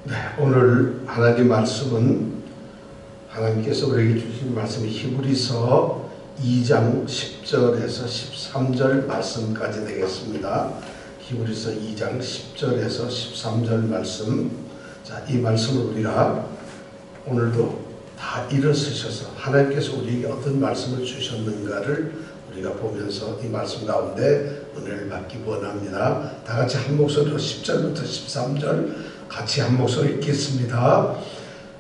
네, 오늘 하나님 말씀은 하나님께서 우리에게 주신 말씀이 히브리서 2장 10절에서 13절 말씀까지 되겠습니다. 히브리서 2장 10절에서 13절 말씀. 자, 이 말씀을 우리가 오늘도 다 일어서셔서 하나님께서 우리에게 어떤 말씀을 주셨는가를 우리가 보면서 이 말씀 가운데 은혜를 받기 원합니다. 다 같이 한 목소리로 10절부터 13절 같이 한 목소리 읽겠습니다.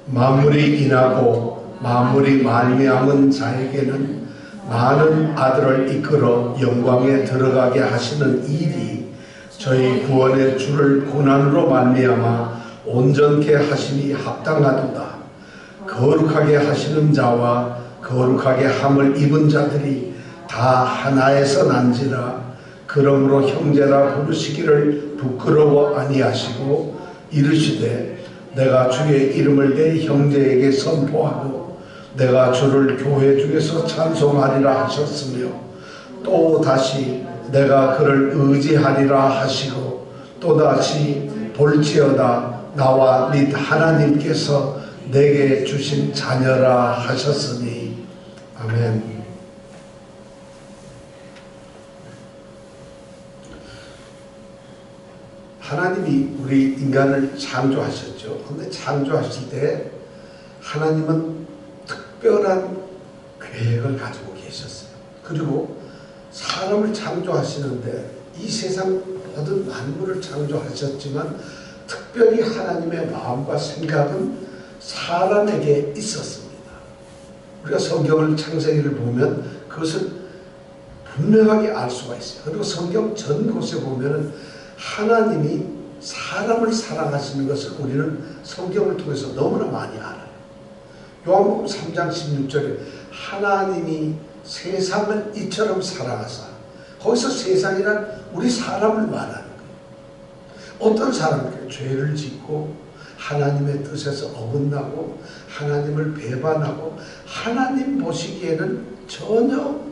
만물이 인하고 만물이 말미암은 자에게는 많은 아들을 이끌어 영광에 들어가게 하시는 일이 저희 구원의 주를 고난으로 말미암아 온전케 하심이 합당하도다. 거룩하게 하시는 자와 거룩하게 함을 입은 자들이 다 하나에서 난지라. 그러므로 형제라 부르시기를 부끄러워 아니하시고 이르시되 내가 주의 이름을 내 형제에게 선포하고 내가 주를 교회 중에서 찬송하리라 하셨으며 또 다시 내가 그를 의지하리라 하시고 또다시 볼지어다 나와 및 하나님께서 내게 주신 자녀라 하셨으니. 아멘. 하나님이 우리 인간을 창조하셨죠. 그런데 창조하실 때 하나님은 특별한 계획을 가지고 계셨어요. 그리고 사람을 창조하시는데 이 세상 모든 만물을 창조하셨지만 특별히 하나님의 마음과 생각은 사람에게 있었습니다. 우리가 성경을 창세기를 보면 그것을 분명하게 알 수가 있어요. 그리고 성경 전 곳에 보면은 하나님이 사람을 사랑하시는 것을 우리는 성경을 통해서 너무나 많이 알아요. 요한복음 3장 16절에 하나님이 세상을 이처럼 사랑하사, 거기서 세상이란 우리 사람을 말하는 거예요. 어떤 사람은 죄를 짓고 하나님의 뜻에서 어긋나고 하나님을 배반하고 하나님 보시기에는 전혀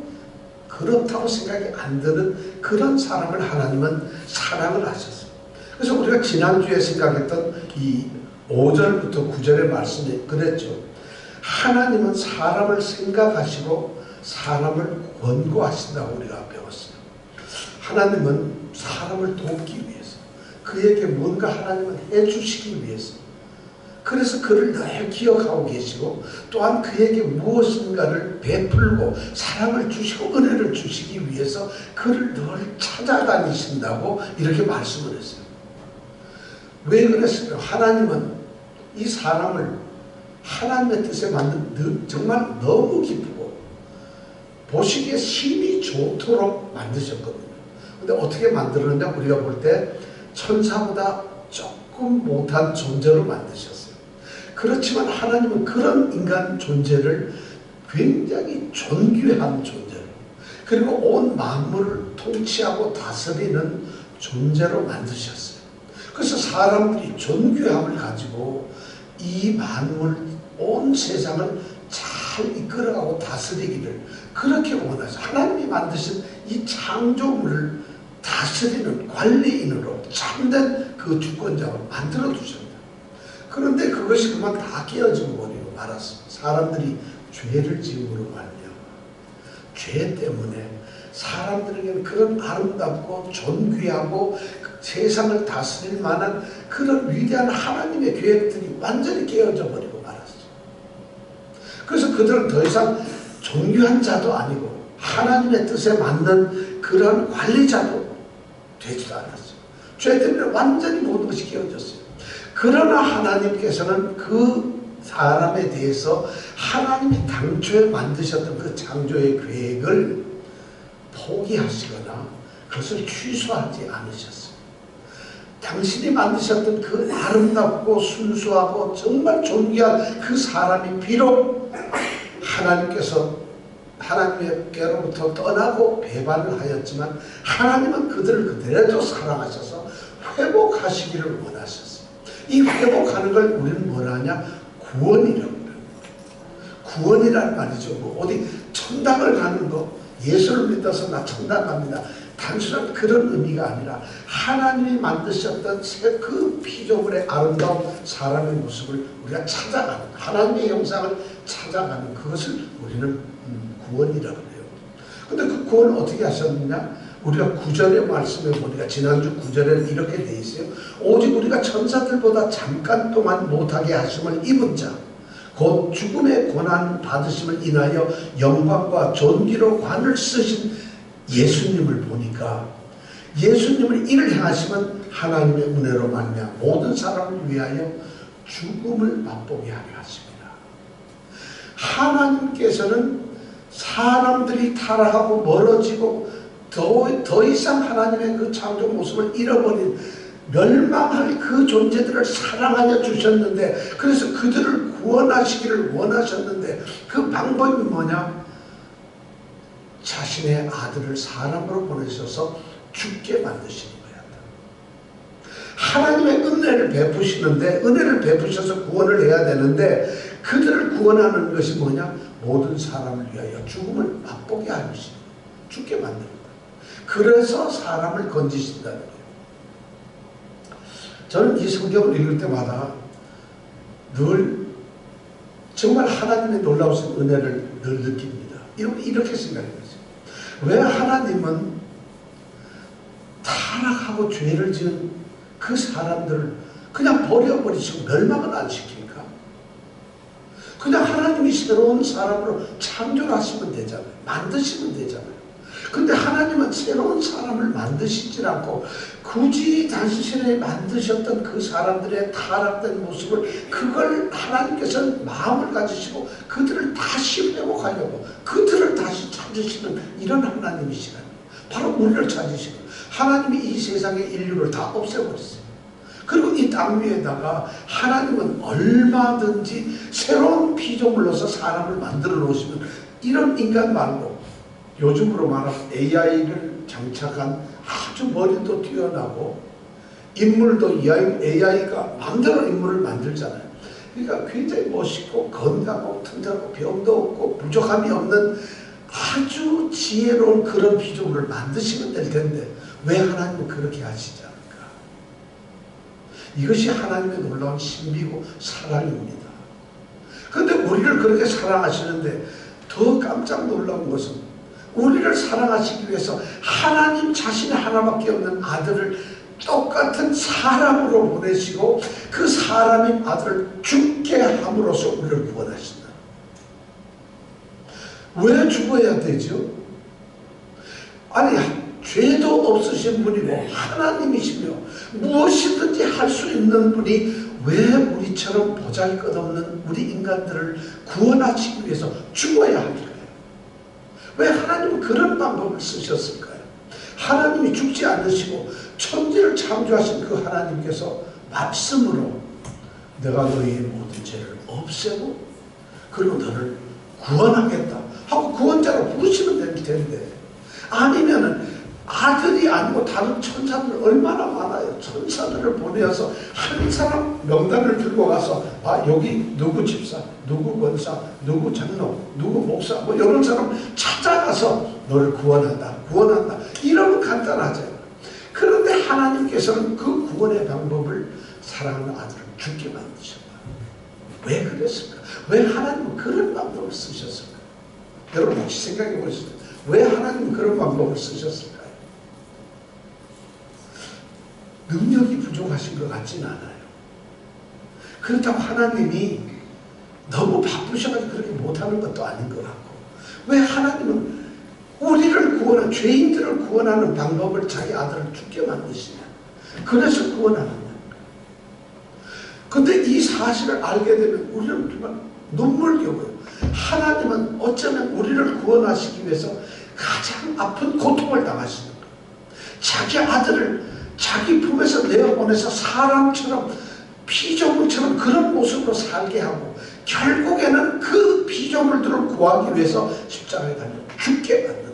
그렇다고 생각이 안 드는 그런 사람을 하나님은 사랑을 하셨어요. 그래서 우리가 지난주에 생각했던 이 5절부터 9절의 말씀에 그랬죠. 하나님은 사람을 생각하시고 사람을 권고하신다고 우리가 배웠어요. 하나님은 사람을 돕기 위해서, 그에게 뭔가 하나님은 해주시기 위해서, 그래서 그를 늘 기억하고 계시고 또한 그에게 무엇인가를 베풀고 사랑을 주시고 은혜를 주시기 위해서 그를 늘 찾아다니신다고 이렇게 말씀을 했어요. 왜 그랬을까요? 하나님은 이 사람을 하나님의 뜻에 맞는 정말 너무 기쁘고 보시기에 힘이 좋도록 만드셨거든요. 근데 어떻게 만들었냐? 우리가 볼 때 천사보다 조금 못한 존재로 만드셨어요. 그렇지만 하나님은 그런 인간 존재를 굉장히 존귀한 존재로, 그리고 온 만물을 통치하고 다스리는 존재로 만드셨어요. 그래서 사람들이 존귀함을 가지고 이 만물, 온 세상을 잘 이끌어가고 다스리기를 그렇게 원하셔. 하나님이 만드신 이 창조물을 다스리는 관리인으로 참된 그 주권자로 만들어 두셨다. 그런데 그것이 그만 다 깨어져 버리고 말았습니다. 사람들이 죄를 지음으로 말미암아 죄 때문에 사람들에게는 그런 아름답고 존귀하고 세상을 다스릴 만한 그런 위대한 하나님의 계획들이 완전히 깨어져 버리고 말았어요. 그래서 그들은 더 이상 존귀한 자도 아니고 하나님의 뜻에 맞는 그런 관리자도 되지도 않았어요. 죄 때문에 완전히 모든 것이 깨어졌어요. 그러나 하나님께서는 그 사람에 대해서 하나님이 당초에 만드셨던 그 창조의 계획을 포기하시거나 그것을 취소하지 않으셨어요. 당신이 만드셨던 그 아름답고 순수하고 정말 존귀한 그 사람이 비록 하나님께로부터 떠나고 배반을 하였지만 하나님은 그들을 그대로 사랑하셔서 회복하시기를 원하셨어요. 이 회복하는 걸 우리는 뭐라 하냐? 구원이라고 합니다. 구원이란 말이죠. 뭐 어디 천당을 가는 거, 예수를 믿어서 나 천당 갑니다, 단순한 그런 의미가 아니라 하나님이 만드셨던 그 피조물의 아름다운 사람의 모습을 우리가 찾아가는, 하나님의 형상을 찾아가는 그것을 우리는 구원이라고 해요. 근데 그 구원을 어떻게 하셨느냐? 우리가 9절의 말씀에 보니까, 지난주 9절에는 이렇게 돼 있어요. 오직 우리가 천사들보다 잠깐 동안 못하게 하심을 입은 자, 곧 죽음의 고난 받으심을 인하여 영광과 존귀로 관을 쓰신 예수님을 보니까, 예수님을 이를 행하시면 하나님의 은혜로 말미암아 모든 사람을 위하여 죽음을 맛보게 하려 하십니다. 하나님께서는 사람들이 타락하고 멀어지고 더 이상 하나님의 그 창조 모습을 잃어버린, 멸망할 그 존재들을 사랑하여 주셨는데, 그래서 그들을 구원하시기를 원하셨는데, 그 방법이 뭐냐? 자신의 아들을 사람으로 보내셔서 죽게 만드시는 거야. 하나님의 은혜를 베푸시는데, 은혜를 베푸셔서 구원을 해야 되는데, 그들을 구원하는 것이 뭐냐? 모든 사람을 위하여 죽음을 맛보게 하시는, 죽게 만드는 거야. 그래서 사람을 건지신다는 거예요. 저는 이 성경을 읽을 때마다 늘 정말 하나님의 놀라우신 은혜를 늘 느낍니다. 이렇게 생각해요. 왜 하나님은 타락하고 죄를 지은 그 사람들을 그냥 버려버리시고 멸망을 안 시킬까? 그냥 하나님이 새로운 사람으로 창조를 하시면 되잖아요. 만드시면 되잖아요. 근데 하나님은 새로운 사람을 만드시지 않고 굳이 당신이 만드셨던 그 사람들의 타락된 모습을, 그걸 하나님께서는 마음을 가지시고 그들을 다시 회복하려고, 그들을 다시 찾으시는 이런 하나님이시라는, 바로 우리를 찾으시고, 하나님이 이 세상의 인류를 다 없애버렸어요. 그리고 이 땅 위에다가 하나님은 얼마든지 새로운 피조물로서 사람을 만들어 놓으시면, 이런 인간 말고 요즘으로 말하면 AI를 장착한 아주 머리도 뛰어나고 인물도 AI가 마음대로 인물을 만들잖아요. 그러니까 굉장히 멋있고 건강하고 튼튼하고 병도 없고 부족함이 없는 아주 지혜로운 그런 피조물을 만드시면 될 텐데, 왜 하나님은 그렇게 하시지 않을까? 이것이 하나님의 놀라운 신비고 사랑입니다. 그런데 우리를 그렇게 사랑하시는데 더 깜짝 놀라운 것은, 우리를 사랑하시기 위해서 하나님 자신의 하나밖에 없는 아들을 똑같은 사람으로 보내시고, 그 사람인 아들을 죽게 함으로써 우리를 구원하신다. 왜 죽어야 되죠? 아니, 죄도 없으신 분이고 하나님이시며 무엇이든지 할 수 있는 분이 왜 우리처럼 보잘것없는 우리 인간들을 구원하시기 위해서 죽어야 할까요? 왜 하나님은 그런 방법을 쓰셨을까요? 하나님이 죽지 않으시고 천지를 창조하신 그 하나님께서 말씀으로 내가 너희의 모든 죄를 없애고 그리고 너를 구원하겠다 하고 구원자로 부르시면 될 텐데, 아니면은 아들이 아니고 다른 천사들 얼마나 많아요. 천사들을 보내어서 한 사람 명단을 들고 가서, 아, 여기 누구 집사, 누구 권사, 누구 장로, 누구 목사, 뭐 이런 사람 찾아가서 너를 구원한다, 구원한다. 이러면 간단하죠. 그런데 하나님께서는 그 구원의 방법을 사랑하는 아들을 죽게 만드셨다. 왜 그랬을까? 왜 하나님은 그런 방법을 쓰셨을까? 여러분 혹시 생각해 보시죠. 왜 하나님은 그런 방법을 쓰셨을까? 능력이 부족하신 것 같지는 않아요. 그렇다고 하나님이 너무 바쁘셔가지고 그렇게 못하는 것도 아닌 것 같고, 왜 하나님은 우리를 구원한, 죄인들을 구원하는 방법을 자기 아들을 죽게 만드시냐? 그래서 구원하는 거예요. 근데 이 사실을 알게 되면 우리는 정말 눈물겨워요. 하나님은 어쩌면 우리를 구원하시기 위해서 가장 아픈 고통을 당하시는 거예요. 자기 아들을 자기 품에서 내어보내서 사람처럼, 피조물처럼 그런 모습으로 살게 하고, 결국에는 그 피조물들을 구하기 위해서 십자가에 달려 죽게 만든다.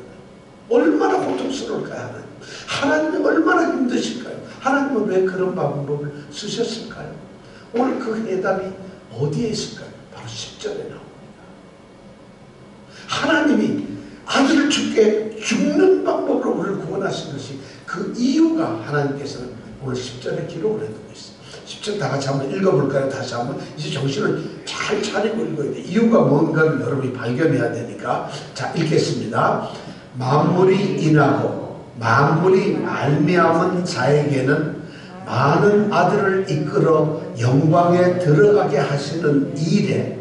얼마나 고통스러울까요? 하나님이 얼마나 힘드실까요? 하나님은 왜 그런 방법을 쓰셨을까요? 오늘 그 해답이 어디에 있을까요? 바로 10절에 나옵니다. 하나님이 아들을 죽는 방법으로 우리를 구원하신 것이 그 이유가 하나님께서는 오늘 10절에 기록을 해두고 있어요. 10절 다 같이 한번 읽어볼까요? 다시 한번. 이제 정신을 잘 차리고 읽어야 돼. 이유가 뭔가를 여러분이 발견해야 되니까. 자, 읽겠습니다. 만물이 인하고 만물이 말미암은 자에게는 많은 아들을 이끌어 영광에 들어가게 하시는 일에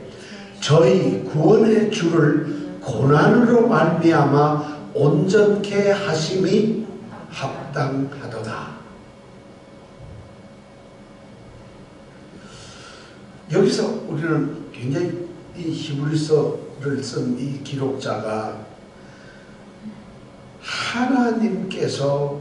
저희 구원의 주를 고난으로 말미암아 온전케 하심이 합당하도다. 여기서 우리는 굉장히 이 히브리서를 쓴 이 기록자가 하나님께서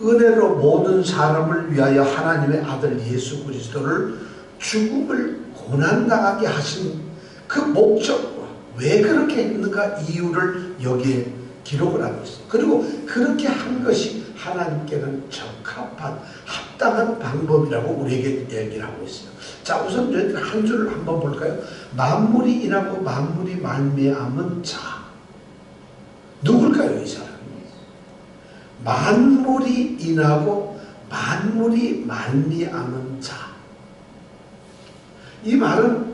은혜로 모든 사람을 위하여 하나님의 아들 예수 그리스도를 죽음을 고난당하게 하신 그 목적과 왜 그렇게 했는가 이유를 여기에 기록을 하고 있어요. 그리고 그렇게 한 것이 하나님께는 적합한 합당한 방법이라고 우리에게 얘기를 하고 있어요. 자, 우선 저희들 한 줄을 한번 볼까요? 만물이 인하고 만물이 말미암은 자. 누굴까요, 이 사람? 만물이 인하고 만물이 말미암은 자. 이 말은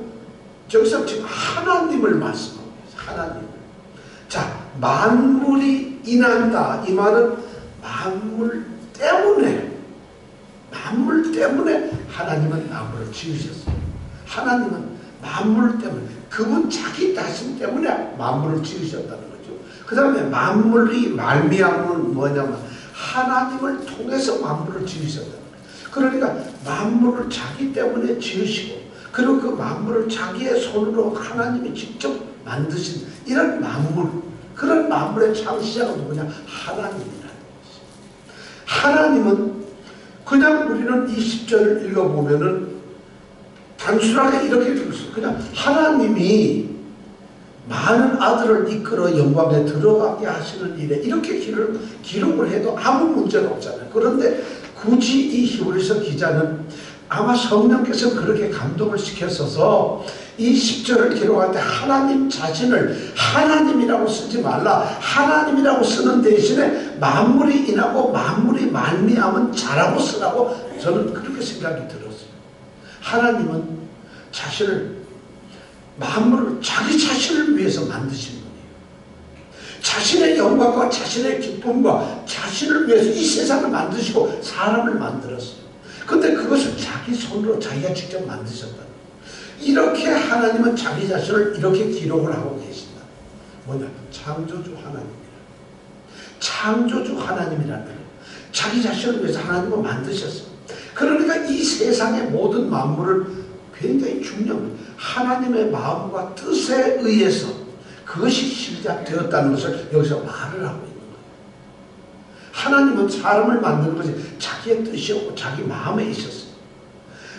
저기서 지금 하나님을 말씀하고 있어요. 하나님을. 자, 만물이 인한다. 이 말은 만물 때문에 하나님은 만물을 지으셨어요. 하나님은 만물 때문에, 그분 자기 자신 때문에 만물을 지으셨다는 거죠. 그 다음에 만물이 말미암은 뭐냐면 하나님을 통해서 만물을 지으셨다는 거예요. 그러니까 만물을 자기 때문에 지으시고, 그리고 그 만물을 자기의 손으로 하나님이 직접 만드신 이런 만물, 그런 만물의 창시자가 누구냐? 하나님이라는 것이죠. 하나님은 그냥 우리는 이 10절을 읽어보면은 단순하게 이렇게 읽었어요. 그냥 하나님이 많은 아들을 이끌어 영광에 들어가게 하시는 일에 이렇게 기록을 해도 아무 문제가 없잖아요. 그런데 굳이 이 히브리서 기자는 아마 성령께서 그렇게 감동을 시켰어서 이 10절을 기록할 때 하나님 자신을 하나님이라고 쓰지 말라, 하나님이라고 쓰는 대신에 만물이 인하고 만물이 말미암은 자라고 쓰라고 저는 그렇게 생각이 들었어요. 하나님은 만물을 자기 자신을 위해서 만드신 분이에요. 자신의 영광과 자신의 기쁨과 자신을 위해서 이 세상을 만드시고 사람을 만들었어요. 근데 그것을 자기 손으로 자기가 직접 만드셨다. 이렇게 하나님은 자기 자신을 이렇게 기록을 하고 계신다. 뭐냐? 창조주 하나님이라. 창조주 하나님이라는 거예요. 자기 자신을 위해서 하나님은 만드셨어요. 그러니까 이 세상의 모든 만물을 굉장히 중요한 하나님의 마음과 뜻에 의해서 그것이 시작되었다는 것을 여기서 말을 하고 있는 거예요. 하나님은 사람을 만드는 것이 자기의 뜻이었고 자기 마음에 있었어요.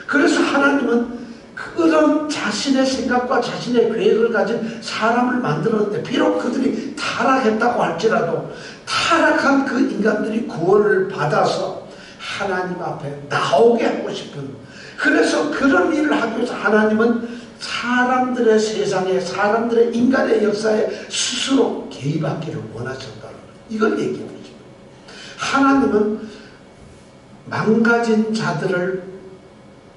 그래서 하나님은 그런 자신의 생각과 자신의 계획을 가진 사람을 만들었는데, 비록 그들이 타락했다고 할지라도 타락한 그 인간들이 구원을 받아서 하나님 앞에 나오게 하고 싶은, 그래서 그런 일을 하기 위해서 하나님은 사람들의 세상에, 사람들의 인간의 역사에 스스로 개입하기를 원하셨다는 거예요. 이걸 얘기하고 있죠. 하나님은 망가진 자들을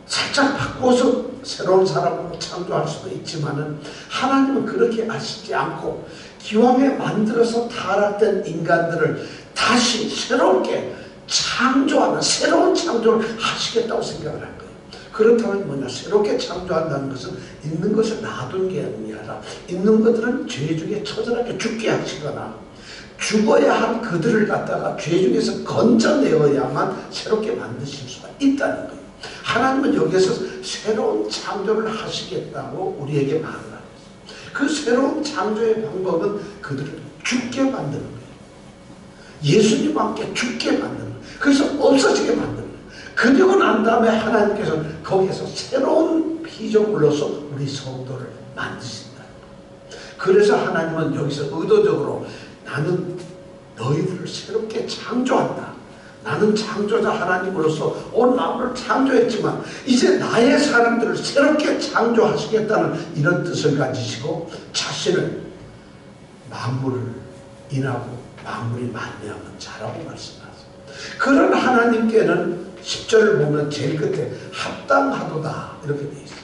살짝 바꿔서 새로운 사람으로 창조할 수도 있지만은 하나님은 그렇게 하시지 않고 기왕에 만들어서 타락된 인간들을 다시 새롭게 창조하는 새로운 창조를 하시겠다고 생각을 한 거예요. 그렇다면 뭐냐? 새롭게 창조한다는 것은 있는 것을 놔둔 게 아니라 있는 것들은 죄 중에 처절하게 죽게 하시거나 죽어야 할 그들을 갖다가 죄 중에서 건져내어야만 새롭게 만드실 수가 있다는 거예요. 하나님은 여기에서 새로운 창조를 하시겠다고 우리에게 말을 하고 있어요. 그 새로운 창조의 방법은 그들을 죽게 만드는 거예요. 예수님과 함께 죽게 만드는 거예요. 그래서 없어지게 만드는 거예요. 그리고 난 다음에 하나님께서는 거기에서 새로운 피조물로서 우리 성도를 만드신다. 그래서 하나님은 여기서 의도적으로 나는 너희들을 새롭게 창조한다. 나는 창조자 하나님으로서 온 만물을 창조했지만 이제 나의 사람들을 새롭게 창조하시겠다는 이런 뜻을 가지시고 자신을 만물을 인하고 만물이 만미하면 자라고 말씀하세요. 그런 하나님께는 10절을 보면 제일 끝에 합당하도다 이렇게 되어 있어요.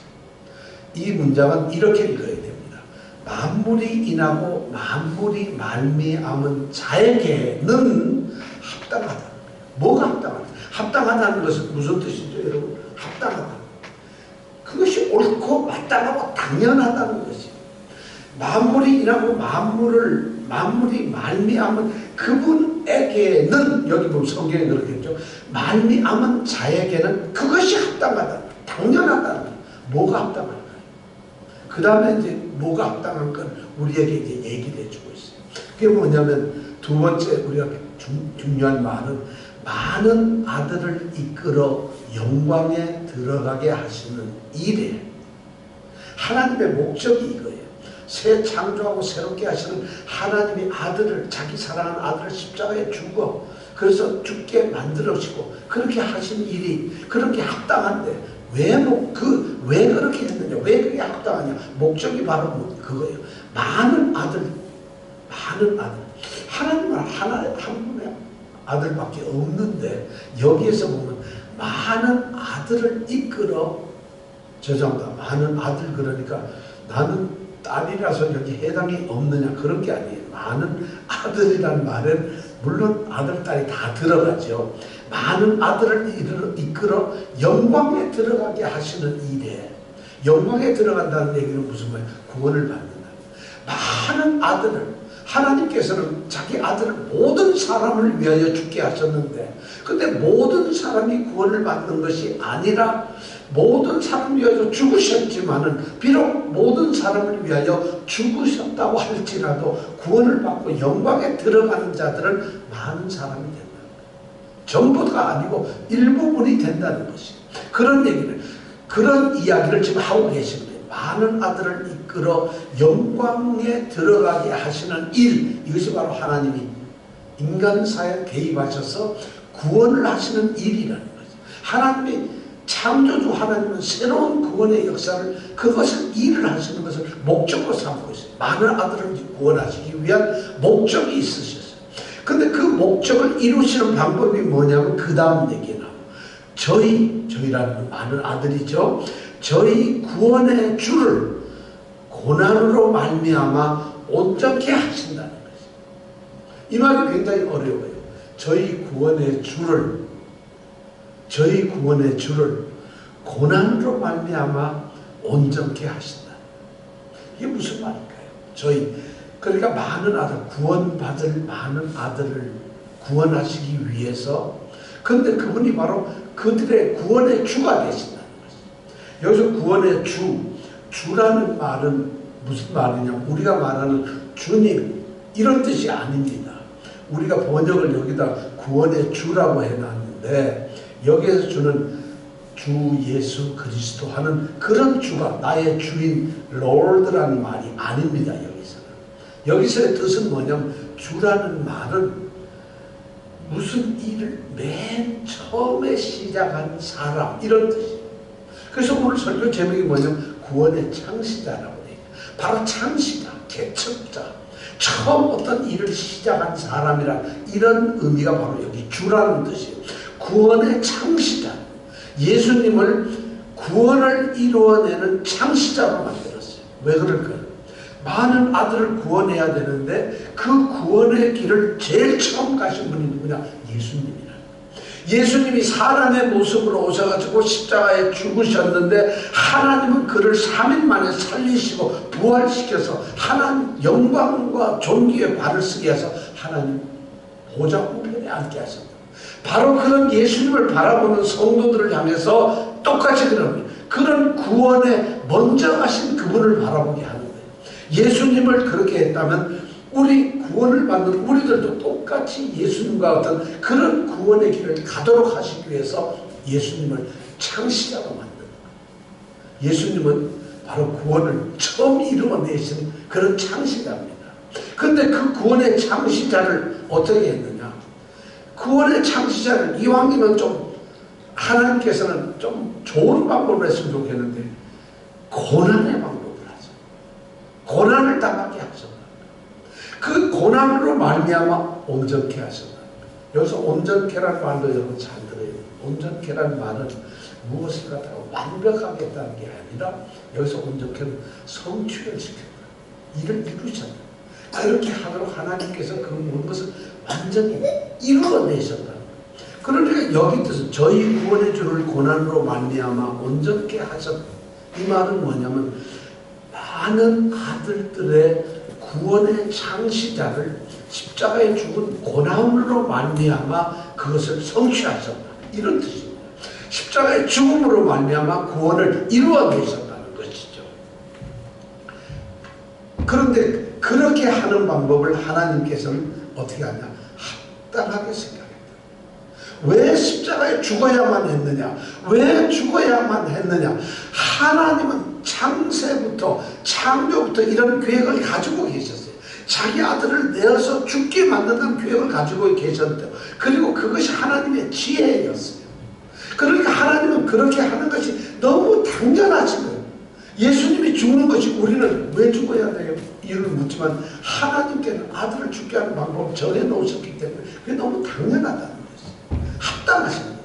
이 문장은 이렇게 읽어야 됩니다. 만물이 인하고 만물이 말미암은 자에게는 합당하다. 뭐가 합당하다? 합당하다는 것은 무슨 뜻이죠, 여러분? 합당하다. 그것이 옳고 마땅하고 당연하다는 것이. 만물이 인하고 만물이 말미암은 그분에게는, 여기 보면 성경에 그렇겠죠. 말미암은 자에게는 그것이 합당하다. 당연하다. 뭐가 합당한가? 그 다음에 이제 뭐가 합당한 건 우리에게 이제 얘기를 해주고 있어요. 그게 뭐냐면 두 번째 우리가 중요한 말은 많은 아들을 이끌어 영광에 들어가게 하시는 일에 하나님의 목적이 이거예요. 새 창조하고 새롭게 하시는 하나님의 아들을, 자기 사랑하는 아들을 십자가에 죽어 그래서 죽게 만들어지고 그렇게 하신 일이 그렇게 합당한데 왜 그렇게 했느냐, 왜 그게 합당하냐, 목적이 바로 그거예요. 많은 아들 하나님은 한 분의 아들밖에 없는데 여기에서 보면 많은 아들을 이끌어, 죄송합니다, 많은 아들, 그러니까 나는 딸이라서 여기 해당이 없느냐 그런 게 아니에요. 많은 아들이라는 말은 물론 아들, 딸이 다 들어가죠. 많은 아들을 이끌어 영광에 들어가게 하시는 일에, 영광에 들어간다는 얘기는 무슨 말이에요? 구원을 받는다. 많은 아들을, 하나님께서는 자기 아들을 모든 사람을 위하여 죽게 하셨는데, 근데 모든 사람이 구원을 받는 것이 아니라 모든 사람을 위하여 죽으셨지만은, 비록 모든 사람을 위하여 죽으셨다고 할지라도 구원을 받고 영광에 들어가는 자들은 많은 사람이 된다. 전부가 아니고 일부분이 된다는 것이. 그런 얘기를, 그런 이야기를 지금 하고 계신 거예요. 많은 아들을 이끌어 영광에 들어가게 하시는 일, 이것이 바로 하나님이 인간사에 개입하셔서 구원을 하시는 일이라는 거죠. 하나님이, 창조주 하나님은 새로운 구원의 역사를, 그것을 일을 하시는 것을 목적으로 삼고 있어요. 많은 아들을 구원하시기 위한 목적이 있으셨어요. 근데 그 목적을 이루시는 방법이 뭐냐면 그 다음 얘기나, 저희라는 많은 아들이죠. 저희 구원의 주를 고난으로 말미암아 온전케 하신다는 거죠. 이 말이 굉장히 어려워요. 저희 구원의 주를 고난으로 말미암아 온전케 하신다. 이게 무슨 말일까요? 그러니까 많은 아들, 구원받을 많은 아들을 구원하시기 위해서, 근데 그분이 바로 그들의 구원의 주가 되신다는 것이죠. 여기서 구원의 주라는 말은 무슨 말이냐, 우리가 말하는 주님 이런 뜻이 아닙니다. 우리가 번역을 여기다 구원의 주라고 해놨는데, 여기에서 주는 주 예수 그리스도 하는 그런 주가, 나의 주인 롤드라는 말이 아닙니다. 여기서의 뜻은 뭐냐면, 주라는 말은 무슨 일을 맨 처음에 시작한 사람, 이런 뜻이에요. 그래서 오늘 설교 제목이 뭐냐면 구원의 창시자라고 돼요. 바로 창시자, 개척자, 처음 어떤 일을 시작한 사람이라, 이런 의미가 바로 여기 주라는 뜻이에요. 구원의 창시자, 예수님을 구원을 이루어내는 창시자로 만들었어요. 왜 그럴까요? 많은 아들을 구원해야 되는데 그 구원의 길을 제일 처음 가신 분이 누구냐? 예수님이라. 예수님이 사람의 모습으로 오셔가지고 십자가에 죽으셨는데, 하나님은 그를 3일 만에 살리시고 부활시켜서 하나님 영광과 존귀의 발을 쓰게 해서 하나님 보좌 우편에 앉게 하셨다. 바로 그런 예수님을 바라보는 성도들을 향해서 똑같이 그런 구원에 먼저 가신 그분을 바라보게 하는 거예요. 예수님을 그렇게 했다면 우리 구원을 받는 우리들도 똑같이 예수님과 어떤 그런 구원의 길을 가도록 하시기 위해서 예수님을 창시자로 만든 거예요. 예수님은 바로 구원을 처음 이루어내신 그런 창시자입니다. 그런데 그 구원의 창시자를 어떻게 했느냐? 구원의 창시자를 이왕이면 좀 하나님께서는 좀 좋은 방법을 했으면 좋겠는데 고난의 방법을 하죠. 고난을 당하게 하셨다. 그 고난으로 말미암아 온전케 하셨다. 여기서 온전케라는 말도 여러분 잘 들어요. 온전케라는 말은 무엇을 갖다가 완벽하게 했다는 게 아니라 여기서 온전케는 성취를 시켰다. 일을 이루셨다. 그렇게 하도록 하나님께서 그 모든 것을 완전히 이루어내셨다. 그러니까 여기 뜻은 저희 구원의 주를 고난으로 말미암아 온전케 하셨다. 이 말은 뭐냐면 많은 아들들의 구원의 창시자를 십자가에 죽은 고난으로 말미암아 그것을 성취하셨다. 이런 뜻입니다. 십자가의 죽음으로 말미암아 구원을 이루어내셨다는 것이죠. 그런데 그렇게 하는 방법을 하나님께서는 어떻게 하냐? 합당하게 생각했다. 왜 십자가에 죽어야만 했느냐? 왜 죽어야만 했느냐? 하나님은 창세부터 창조부터 이런 계획을 가지고 계셨어요. 자기 아들을 내어서 죽게 만든다는 계획을 가지고 계셨대요. 그리고 그것이 하나님의 지혜였어요. 그러니까 하나님은 그렇게 하는 것이 너무 당연하신 거예요. 예수님이 죽는 것이 우리는 왜 죽어야 돼요? 이유를 묻지만 하나님께는 아들을 죽게 하는 방법을 정해놓으셨기 때문에 그게 너무 당연하다는 거예요. 합당하신 거예요.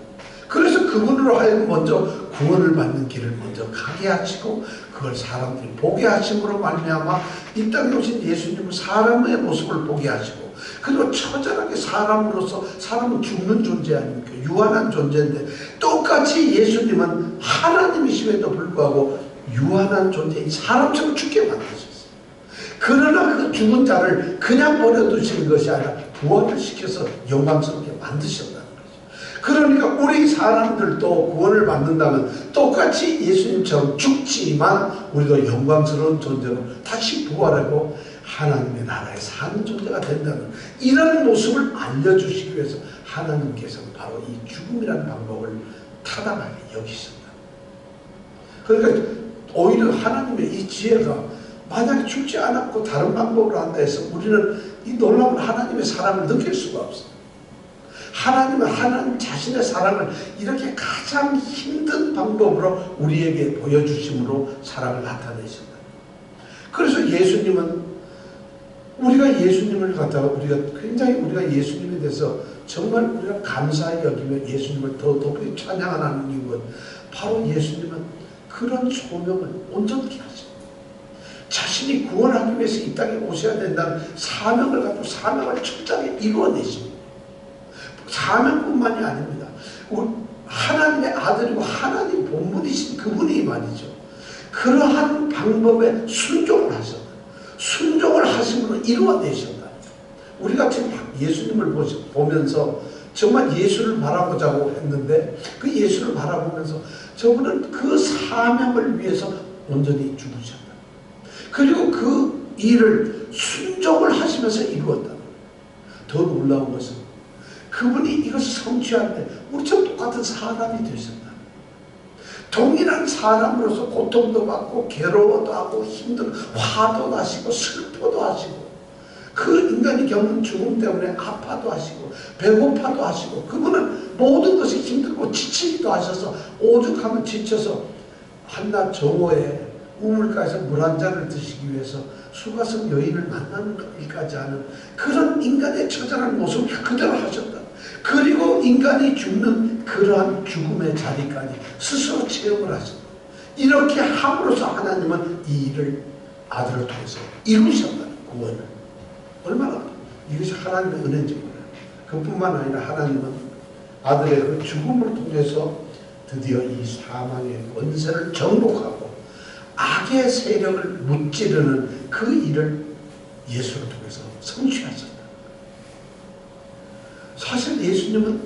그래서 그분으로 하여금 먼저 구원을 받는 길을 먼저 가게 하시고 그걸 사람들이 보게 하심으로 말미암아 이 땅에 오신 예수님은 사람의 모습을 보게 하시고 그리고 처절하게 사람으로서 사람은 죽는 존재 아닙니까? 유한한 존재인데 똑같이 예수님은 하나님이심에도 불구하고 유한한 존재인 사람처럼 죽게 만드셨어요. 그러나 그 죽은 자를 그냥 버려두시는 것이 아니라 부활을 시켜서 영광스럽게 만드셨다는 거죠. 그러니까 우리 사람들도 구원을 받는다면 똑같이 예수님처럼 죽지만 우리도 영광스러운 존재로 다시 부활하고 하나님의 나라에 사는 존재가 된다는 이런 모습을 알려주시기 위해서 하나님께서는 바로 이 죽음이라는 방법을 타당하게 여기셨다. 그러니까 오히려 하나님의 이 지혜가 만약에 죽지 않았고 다른 방법으로 한다 해서 우리는 이 놀라운 하나님의 사랑을 느낄 수가 없어요. 하나님은 하나님 자신의 사랑을 이렇게 가장 힘든 방법으로 우리에게 보여주심으로 사랑을 나타내셨다. 그래서 예수님은 우리가 예수님을 갖다가 우리가 굉장히 우리가 예수님에 대해서 정말 우리가 감사히 여기며 예수님을 더 높이 찬양하는 이유는 바로 예수님은 그런 소명을 온전히 하십니다. 자신이 구원하기 위해서 이 땅에 오셔야 된다는 사명을 갖고 사명을 철저하게 이루어내십니다. 사명뿐만이 아닙니다. 하나님의 아들이고 하나님 본분이신 그분이 말이죠. 그러한 방법에 순종을 하셨다. 순종을 하심으로 이루어내셨다. 우리가 지금 예수님을 보면서 정말 예수를 바라보자고 했는데 그 예수를 바라보면서 저분은 그 사명을 위해서 온전히 죽으셨다. 그리고 그 일을 순종을 하시면서 이루었다. 더 놀라운 것은 그분이 이것을 성취하는데 우리처럼 똑같은 사람이 되셨다. 동일한 사람으로서 고통도 받고 괴로워도 하고 힘들고 화도 나시고 슬퍼도 하시고 그 인간이 겪는 죽음 때문에 아파도 하시고 배고파도 하시고 그분은 모든 것이 힘들고 지치기도 하셔서 오죽하면 지쳐서 한낮 정오에 우물가에서 물 한 잔을 드시기 위해서 수가성 여인을 만나는 일까지 하는 그런 인간의 처절한 모습을 그대로 하셨다. 그리고 인간이 죽는 그러한 죽음의 자리까지 스스로 체험을 하셨다. 이렇게 함으로써 하나님은 이 일을 아들을 통해서 이루셨다는 구원을. 얼마나 이것이 하나님의 은혜인 거예요. 그뿐만 아니라 하나님은 아들의 그 죽음을 통해서 드디어 이 사망의 권세를 정복하고 악의 세력을 무찌르는 그 일을 예수를 통해서 성취하셨다. 사실 예수님은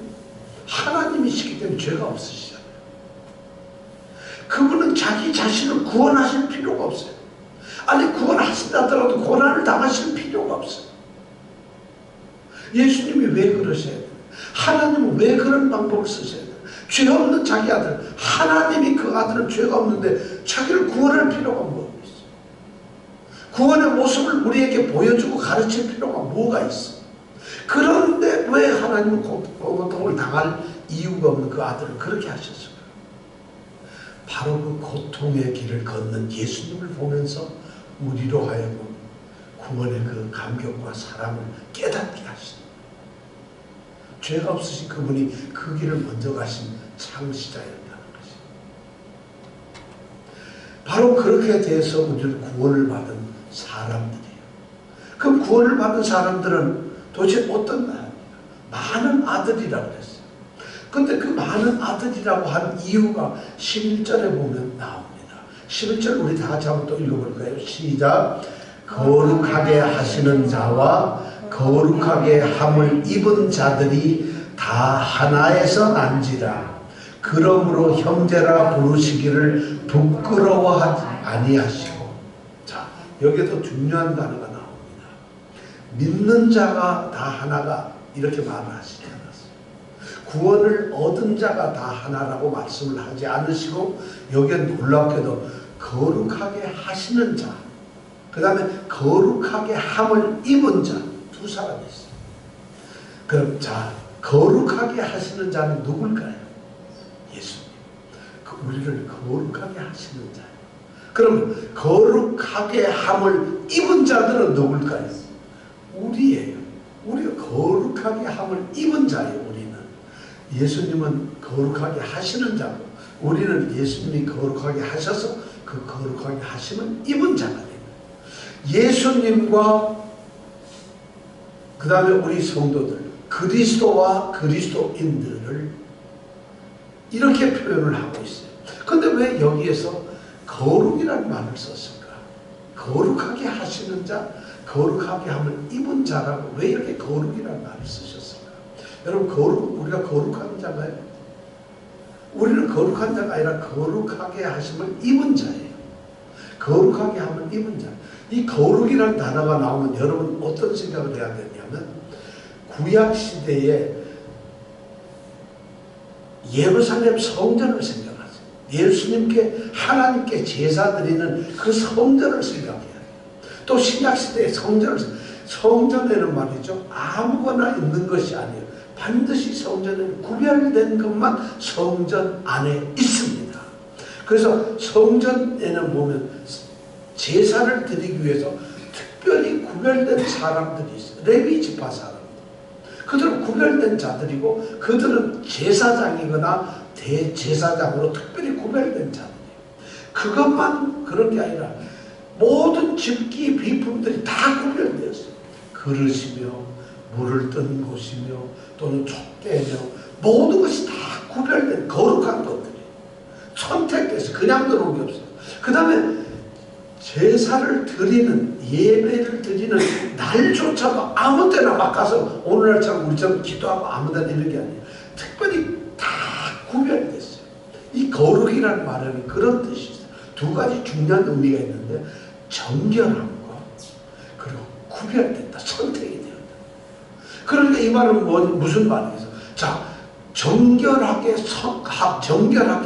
하나님이시기 때문에 죄가 없으시잖아요. 그분은 자기 자신을 구원하실 필요가 없어요. 아니 구원하신다 하더라도 고난을 당하실 필요가 없어요. 예수님이 왜 그러셔야 돼요? 하나님은 왜 그런 방법을 쓰셔야 돼요? 죄 없는 자기 아들, 하나님이 그 아들은 죄가 없는데 자기를 구원할 필요가 뭐가 있어? 구원의 모습을 우리에게 보여주고 가르칠 필요가 뭐가 있어? 그런데 왜 하나님은 고통을 당할 이유가 없는 그 아들을 그렇게 하셨을까요? 바로 그 고통의 길을 걷는 예수님을 보면서 우리로 하여금 구원의 그 감격과 사랑을 깨닫게 하시는, 죄가 없으신 그분이 그 길을 먼저 가신 창시자였다는 것이, 바로 그렇게 돼서 우리는 구원을 받은 사람들이에요. 그럼 구원을 받은 사람들은 도대체 어떤 나라입니까? 많은 아들이라고 그랬어요. 근데 그 많은 아들이라고 한 이유가 11절에 보면 나옵니다. 11절 우리 다 같이 한번 또 읽어볼까요? 시작. 거룩하게 하시는 자와 거룩하게 함을 입은 자들이 다 하나에서 난지라. 그러므로 형제라 부르시기를 부끄러워하지 아니하시고. 자, 여기에도 중요한 단어가 나옵니다. 믿는 자가 다 하나가 이렇게 말을 하시지 않았어요. 구원을 얻은 자가 다 하나라고 말씀을 하지 않으시고, 여기에 놀랍게도 거룩하게 하시는 자, 그 다음에 거룩하게 함을 입은 자, 두 사람이 있어요. 그럼 자, 거룩하게 하시는 자는 누굴까요? 예수님. 우리를 거룩하게 하시는 자예요. 그럼 거룩하게 함을 입은 자들은 누굴까요? 우리예요. 우리가 거룩하게 함을 입은 자예요. 우리는. 예수님은 거룩하게 하시는 자고, 우리는 예수님이 거룩하게 하셔서 그 거룩하게 하심을 입은 자가 됩니다. 예수님과 그 다음에 우리 성도들, 그리스도와 그리스도인들을 이렇게 표현을 하고 있어요. 근데 왜 여기에서 거룩이라는 말을 썼을까? 거룩하게 하시는 자, 거룩하게 함을 입은 자라고 왜 이렇게 거룩이라는 말을 쓰셨을까? 여러분, 우리가 거룩한 자가요? 우리는 거룩한 자가 아니라 거룩하게 하심을 입은 자예요. 거룩하게 함을 입은 자. 이 거룩이라는 단어가 나오면 여러분 어떤 생각을 해야 되냐면, 구약시대에 예루살렘 성전을 생각하세요. 예수님께, 하나님께 제사 드리는 그 성전을 생각해야 해요. 또 신약시대의 성전에는 말이죠, 아무거나 있는 것이 아니에요. 반드시 성전에는 구별된 것만 성전 안에 있습니다. 그래서 성전에는 보면 제사를 드리기 위해서 특별히 구별된 사람들이 있어요. 레위 지파 사람들. 그들은 구별된 자들이고, 그들은 제사장이거나 대제사장으로 특별히 구별된 자들이에요. 그것만 그런 게 아니라 모든 집기 비품들이 다 구별되었어요. 그릇이며 물을 뜬 곳이며 또는 촛대며 모든 것이 다 구별된 거룩한 것들이에요. 선택돼서 그냥 들어온 게 없어요. 그 다음에 제사를 드리는, 예배를 드리는 날조차도 아무 때나 막 가서 오늘날처럼 우리처럼 기도하고 아무 데나 이런 게 아니에요. 특별히 다 구별됐어요. 이 거룩이라는 말에는 그런 뜻이 있어요. 두 가지 중요한 의미가 있는데, 정결함과 그리고 구별됐다, 선택이 되었다. 그러니까 이 말은 무슨 말이겠어요? 자, 정결하게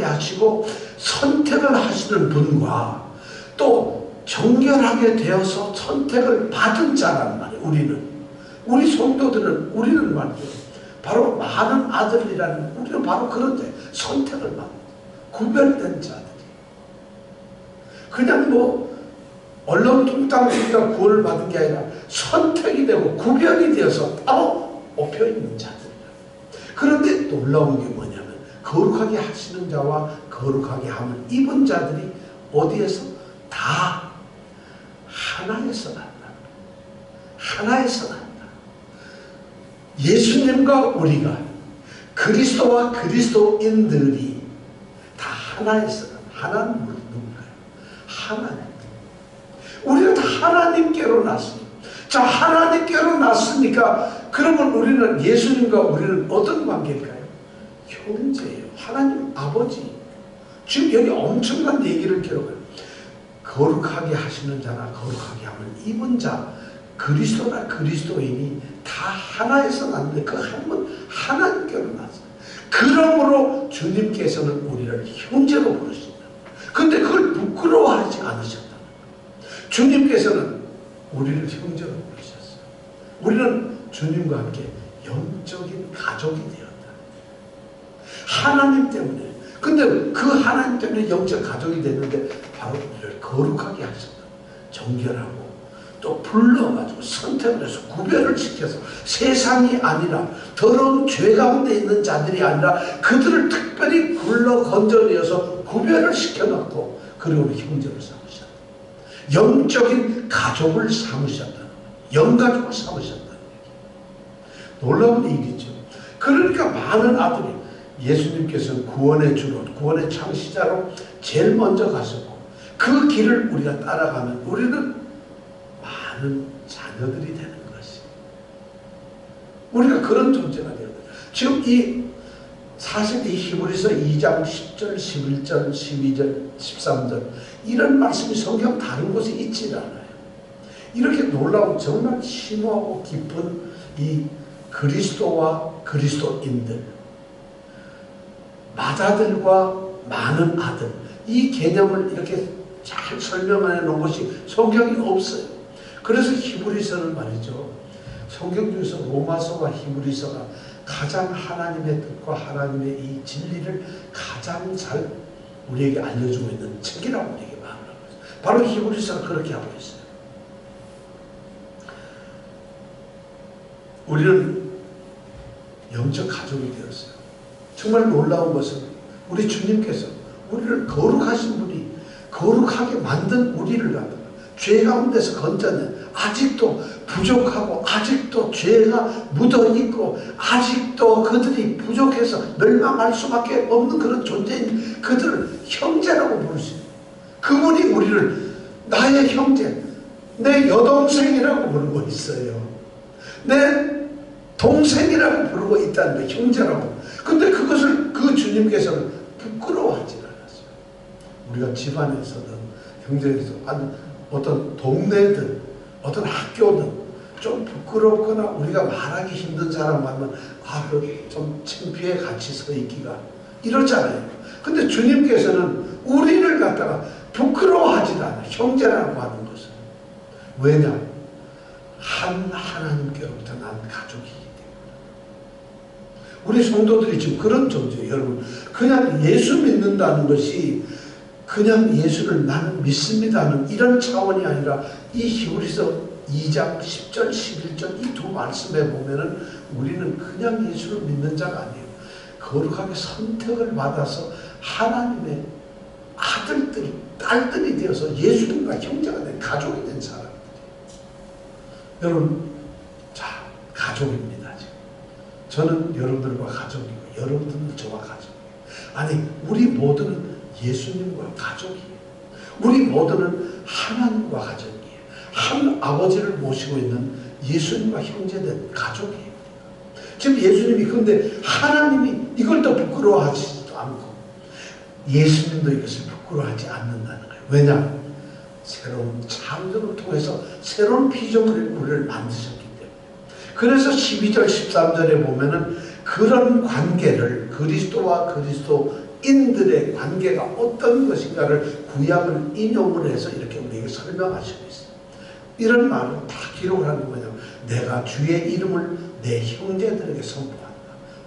하시고 선택을 하시는 분과 또 정결하게 되어서 선택을 받은 자란 말이에요. 우리 성도들은, 우리는 말이죠, 바로 많은 아들이라는, 우리는 바로 그런 데 선택을 받는, 구별된 자들이, 그냥 뭐 얼렁뚱땅 구원을 받은 게 아니라 선택이 되고 구별이 되어서 따로 엎여 있는 자들이에요. 그런데 놀라운 게 뭐냐면, 거룩하게 하시는 자와 거룩하게 함을 입은 자들이 어디에서? 다 하나에서 난다. 하나에서 난다. 예수님과 우리가, 그리스도와 그리스도인들이 다 하나에서 난다. 하나는 누군가요? 하나님. 우리가 다 하나님께로 났습니다. 자, 하나님께로 났으니까 그러면 우리는, 예수님과 우리는 어떤 관계일까요? 형제예요. 하나님 아버지. 지금 여기 엄청난 얘기를 기록해요. 거룩하게 하시는 자나 거룩하게 함을 입은 자, 그리스도나 그리스도인이 다 하나에서 났는데 그 하나님은 하나님께로 났어요. 그러므로 주님께서는 우리를 형제로 부르신다. 근데 그걸 부끄러워하지 않으셨다. 주님께서는 우리를 형제로 부르셨어요. 우리는 주님과 함께 영적인 가족이 되었다. 하나님 때문에. 근데 그 하나님 때문에 영적 가족이 됐는데 바로 우리를 거룩하게 하셨다. 정결하고 또 불러가지고 선택을 해서 구별을 시켜서 세상이 아니라 더러운 죄 가운데 있는 자들이 아니라 그들을 특별히 불러 건져내어서 구별을 시켜놓고 그리고 형제를 삼으셨다. 영적인 가족을 삼으셨다는 거예요. 영가족을 삼으셨다는 거예요. 놀라운 일이죠. 그러니까 많은 아들이 예수님께서는 구원의 주로, 구원의 창시자로 제일 먼저 가셨고 그 길을 우리가 따라가면 우리는 많은 자녀들이 되는 것이 우리가 그런 존재가 되는 거예요. 지금 사실 이 히브리서 2장 10절, 11절, 12절, 13절 이런 말씀이 성경 다른 곳에 있지 않아요. 이렇게 놀라운 정말 심오하고 깊은 이 그리스도와 그리스도인들, 맏아들과 많은 아들, 이 개념을 이렇게 잘 설명해 놓은 것이 성경이 없어요. 그래서 히브리서는 말이죠. 성경 중에서 로마서와 히브리서가 가장 하나님의 뜻과 하나님의 이 진리를 가장 잘 우리에게 알려주고 있는 책이라고 우리에게 말하고 있어요. 바로 히브리서가 그렇게 하고 있어요. 우리는 영적 가족이 되었어요. 정말 놀라운 것은 우리 주님께서 우리를 거룩하신 분이 거룩하게 만든 우리를 갖다가 죄 가운데서 건져내 아직도 부족하고 아직도 죄가 묻어있고 아직도 그들이 부족해서 멸망할 수밖에 없는 그런 존재인 그들을 형제라고 부르시고 그분이 우리를 나의 형제, 내 여동생이라고 부르고 있어요. 내 동생이라고 부르고 있다는 거예요. 형제라고. 근데 그것을 그 주님께서는 부끄러워하지 않았어요. 우리가 집안에서든 형제에서 어떤 동네든 어떤 학교든 좀 부끄럽거나 우리가 말하기 힘든 사람 만나면 좀 창피해 같이 서 있기가 이러잖아요. 근데 주님께서는 우리를 갖다가 부끄러워하지 않아요. 형제라고 하는 것은. 왜냐? 한 하나님께로부터 난 가족이기 때문에. 우리 성도들이 지금 그런 존재예요. 여러분 그냥 예수 믿는다는 것이 그냥 예수를 나는 믿습니다는 이런 차원이 아니라 이 히브리서 2장 10절 11절 이 두 말씀에 보면은 우리는 그냥 예수를 믿는 자가 아니에요. 거룩하게 선택을 받아서 하나님의 아들들이 딸들이 되어서 예수님과 형제가 된 가족이 된 사람들이에요. 여러분 자 가족입니다. 지금. 저는 여러분들과 가족이고 여러분들은 저와 가족이에요. 아니 우리 모두는 예수님과 가족이에요. 우리 모두는 하나님과 가족이에요. 한 아버지를 모시고 있는 예수님과 형제된 가족이에요. 지금 예수님이 근데 하나님이 이걸 더 부끄러워하지도 않고 예수님도 이것을 부끄러워하지 않는다는 거예요. 왜냐? 새로운 창조를 통해서 새로운 피조물을 우리를 만드셨기 때문에. 그래서 12절 13절에 보면은 그런 관계를 그리스도와 그리스도인들의 관계가 어떤 것인가를 구약을 인용을 해서 이렇게 우리에게 설명하시고 있어요. 이런 말을 다 기록을 하는 거냐면 내가 주의 이름을 내 형제들에게 선포한다.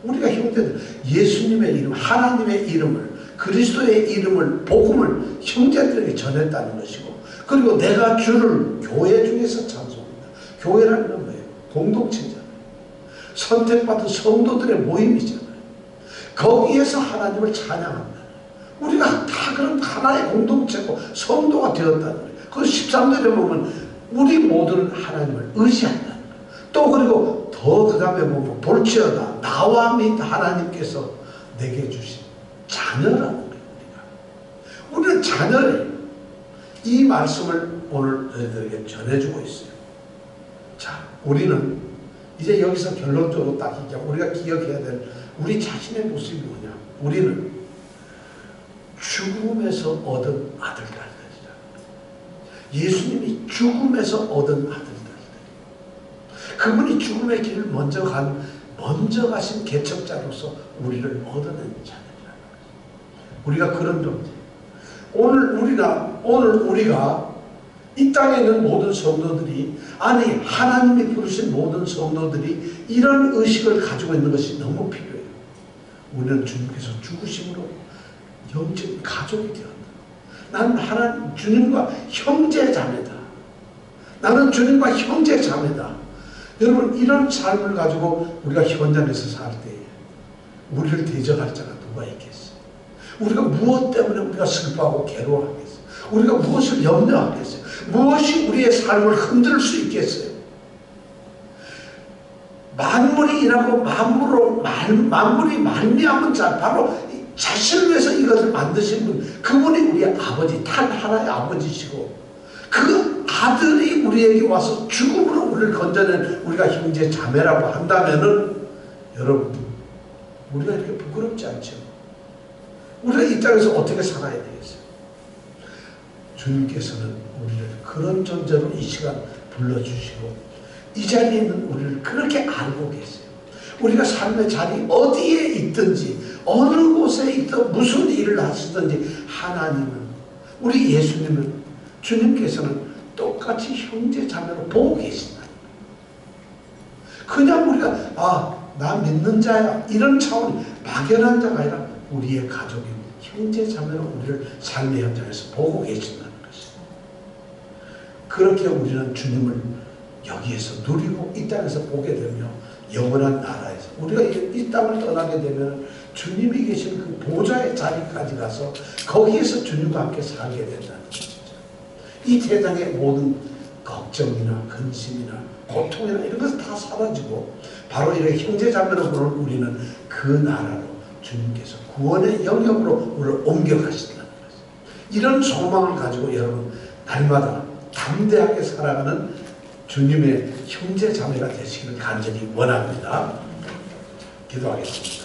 우리가 형제들 예수님의 이름 하나님의 이름을 그리스도의 이름을 복음을 형제들에게 전했다는 것이고 그리고 내가 주를 교회 중에서 찬송합니다. 교회라는 건 뭐예요? 공동체잖아요. 선택받은 성도들의 모임이잖아요. 거기에서 하나님을 찬양한다. 우리가 다 그런 하나의 공동체고 성도가 되었다는 거예요. 그 13절에 보면 우리 모두는 하나님을 의지한다는 거예요. 또 그리고 더 그 다음에 보면 볼지어다 나와 및 하나님께서 내게 주신 자녀라는 거예요. 우리는 자녀예요. 이 말씀을 오늘 너희들에게 전해주고 있어요. 자, 우리는 이제 여기서 결론적으로 딱 얘기하고 우리가 기억해야 될 우리 자신의 모습이 뭐냐? 우리는 죽음에서 얻은 아들들. 예수님이 죽음에서 얻은 아들들. 그분이 죽음의 길을 먼저 가신 개척자로서 우리를 얻어낸 자들이라는 거예요. 우리가 그런 존재. 오늘 우리가 이 땅에 있는 모든 성도들이 아니 하나님이 부르신 모든 성도들이 이런 의식을 가지고 있는 것이 너무 필요해요. 우리는 주님께서 죽으심으로 영적인 가족이 되었다. 나는 하나님 주님과 형제 자매다. 나는 주님과 형제 자매다. 여러분, 이런 삶을 가지고 우리가 현장에서 살 때에 우리를 대적할 자가 누가 있겠어요? 우리가 무엇 때문에 우리가 슬퍼하고 괴로워하겠어요? 우리가 무엇을 염려하겠어요? 무엇이 우리의 삶을 흔들 수 있겠어요? 만물이 일하고 만물이 말미암은 자, 바로 자신을 위해서 이것을 만드신 분, 그분이 우리의 아버지, 단 하나의 아버지시고, 그 아들이 우리에게 와서 죽음으로 우리를 건져낸 우리가 형제 자매라고 한다면은, 여러분, 우리가 이렇게 부끄럽지 않죠? 우리가 이 땅에서 어떻게 살아야 되겠어요? 주님께서는 우리를 그런 존재로 이 시간 불러주시고, 이 자리에 있는 우리를 그렇게 알고 계세요. 우리가 삶의 자리 어디에 있든지, 어느 곳에 있든 무슨 일을 하시든지, 하나님은, 우리 예수님은, 주님께서는 똑같이 형제 자매로 보고 계신다. 그냥 우리가 나 믿는 자야, 이런 차원 막연한 자가 아니라 우리의 가족인 형제 자매로 우리를 삶의 현장에서 보고 계신다는 것입니다. 그렇게 우리는 주님을 여기에서 누리고 이 땅에서 보게 되며 영원한 나라에서 우리가 이 땅을 떠나게 되면 주님이 계신 그 보좌의 자리까지 가서 거기에서 주님과 함께 살게 된다는 것이죠. 이 세상의 모든 걱정이나 근심이나 고통이나 이런 것은 다 사라지고 바로 이렇게 형제자매로 부르는 우리는 그 나라로 주님께서 구원의 영역으로 우리를 옮겨가신다는 것이죠. 이런 소망을 가지고 여러분 날마다 담대하게 살아가는 주님의 형제자매가 되시기를 간절히 원합니다. 기도하겠습니다.